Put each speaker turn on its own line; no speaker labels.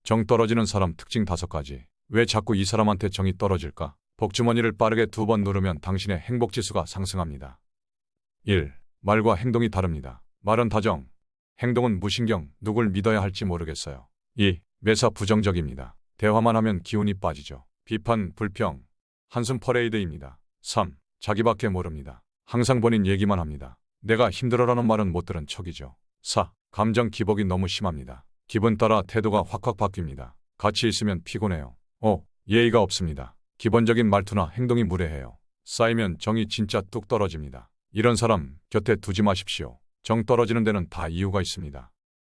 정 떨어지는 사람 특징 5가지. 왜 자꾸 이 사람한테 정이 떨어질까? 복주머니를 빠르게 2번 누르면 당신의 행복지수가 상승합니다. 1. 말과 행동이 다릅니다. 말은 다정, 행동은 무신경, 누굴 믿어야 할지 모르겠어요. 2. 매사 부정적입니다. 대화만 하면 기운이 빠지죠. 비판, 불평, 한숨 퍼레이드입니다. 3. 자기밖에 모릅니다. 항상 본인 얘기만 합니다. 내가 힘들어라는 말은 못 들은 척이죠. 4. 감정 기복이 너무 심합니다. 기분 따라 태도가 확확 바뀝니다. 같이 있으면 피곤해요. 5. 예의가 없습니다. 기본적인 말투나 행동이 무례해요. 쌓이면 정이 진짜 뚝 떨어집니다. 이런 사람 곁에 두지 마십시오. 정 떨어지는 데는 다 이유가 있습니다.